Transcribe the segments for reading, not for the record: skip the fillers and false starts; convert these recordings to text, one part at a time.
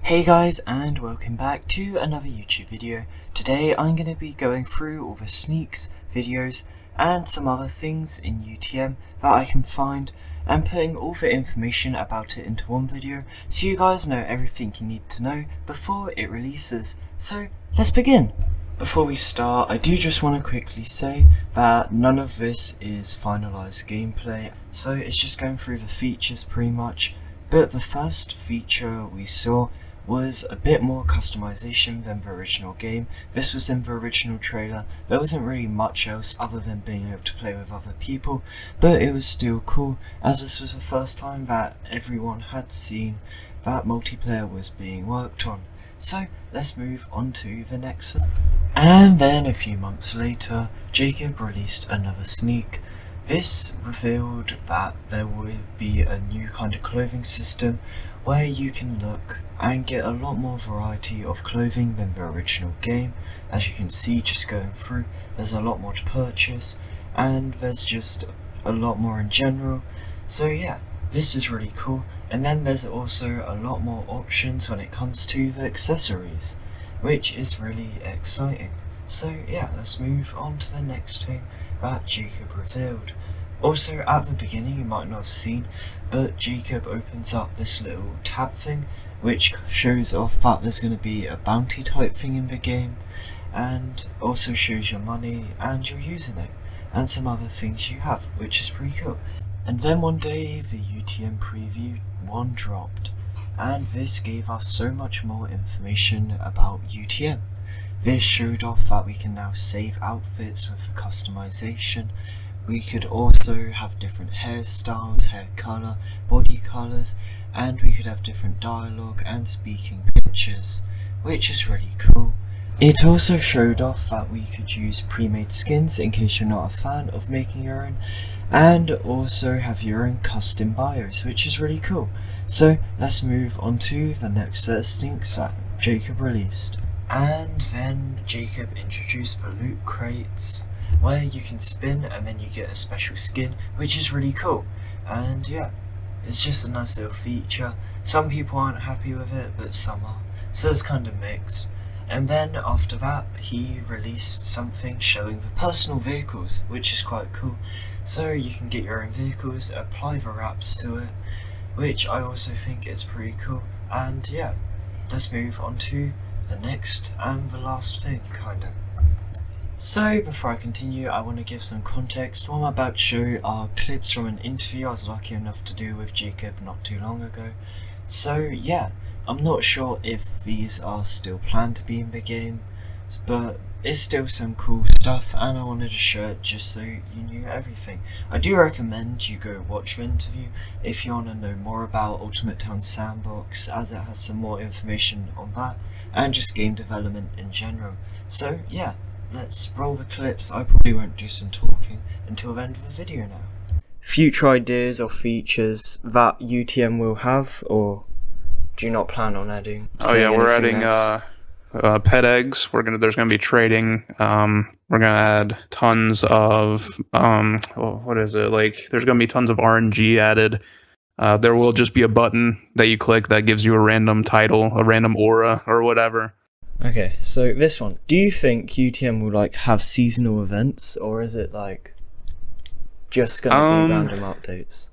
Hey guys, and welcome back to another YouTube video. Today I'm going to be going through all the sneaks, videos and some other things in UTM that I can find and putting all the information about it into one video so you guys know everything you need to know before it releases. So let's begin. Before we start, I do just want to quickly say that none of this is finalized gameplay, so it's just going through the features pretty much. But the first feature we saw was a bit more customization than the original game. This was in the original trailer. There wasn't really much else other than being able to play with other people, but it was still cool as this was the first time that everyone had seen that multiplayer was being worked on. So let's move on to the next thing. And then a few months later, Jacob released another sneak. This revealed that there would be a new kind of clothing system where you can look and get a lot more variety of clothing than the original game. As you can see, just going through, there's a lot more to purchase and there's just a lot more in general. So yeah, this is really cool. And then there's also a lot more options when it comes to the accessories, which is really exciting. So yeah, let's move on to the next thing that Jacob revealed. Also at the beginning you might not have seen, but Jacob opens up this little tab thing which shows off that there's going to be a bounty type thing in the game, and also shows your money and your username and some other things you have, which is pretty cool. And then one day the UTM preview 1 dropped, and this gave us so much more information about UTM. This showed off that we can now save outfits with the customization. We could also have different hairstyles, hair colour, body colours, and we could have different dialogue and speaking pictures, which is really cool. It also showed off that we could use pre-made skins in case you're not a fan of making your own, and also have your own custom bios, which is really cool. So let's move on to the next set of sneaks that Jacob released. And then Jacob introduced the loot crates, where you can spin and then you get a special skin, which is really cool. And yeah, it's just a nice little feature. Some people aren't happy with it, but some are, so it's kind of mixed. And then after that he released something showing the personal vehicles, which is quite cool. So you can get your own vehicles, apply the wraps to it, which I also think is pretty cool. And yeah, let's move on to the next and the last thing, kinda. So before I continue, I want to give some context. What I'm about to show are clips from an interview I was lucky enough to do with Jacob not too long ago. So yeah, I'm not sure if these are still planned to be in the game, but it's still some cool stuff and I wanted to show it just so you knew everything. I do recommend you go watch the interview if you want to know more about Ultimate Town Sandbox, as it has some more information on that and just game development in general. So yeah, let's roll the clips. I probably won't do some talking until the end of the video now. Future ideas or features that UTM will have, or do you not plan on adding? Oh yeah, we're adding pet eggs. There's gonna be trading. We're gonna add tons of there's gonna be tons of RNG added. There will just be a button that you click that gives you a random title, a random aura, or whatever. Okay, so this one. Do you think UTM will have seasonal events, or is it just gonna be random updates?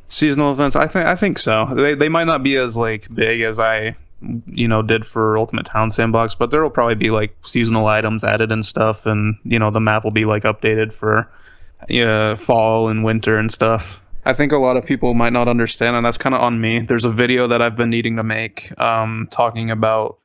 Seasonal events, I think so. They might not be as big as I did for Ultimate Town Sandbox, but there will probably be seasonal items added and stuff, and the map will be updated for fall and winter and stuff. I think a lot of people might not understand, and that's kind of on me. There's a video that I've been needing to make talking about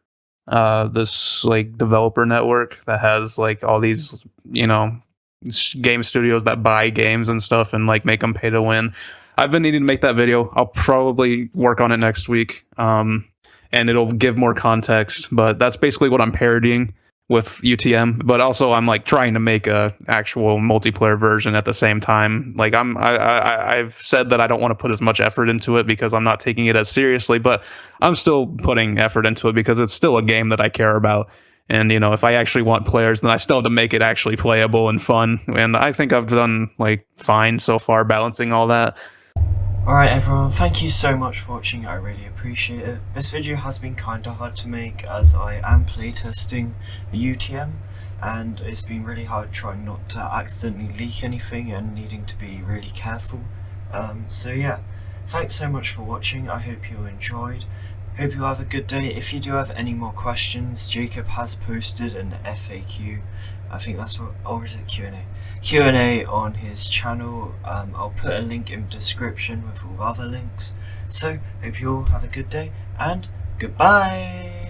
this developer network that has all these game studios that buy games and stuff and make them pay to win. I've been needing to make that video. I'll probably work on it next week, and it'll give more context, but that's basically what I'm parodying with UTM. But also I'm trying to make a actual multiplayer version at the same time. I've said that I don't want to put as much effort into it because I'm not taking it as seriously, but I'm still putting effort into it because it's still a game that I care about. And if I actually want players, then I still have to make it actually playable and fun. And I think I've done fine so far balancing all that. Alright everyone, thank you so much for watching, I really appreciate it. This video has been kinda hard to make as I am playtesting a UTM, and it's been really hard trying not to accidentally leak anything and needing to be really careful. So yeah, thanks so much for watching, I hope you enjoyed. Hope you have a good day. If you do have any more questions, Jacob has posted an FAQ, I think that's what, or is it Q&A? Q&A on his channel. I'll put a link in the description with all other links. So, hope you all have a good day, and goodbye!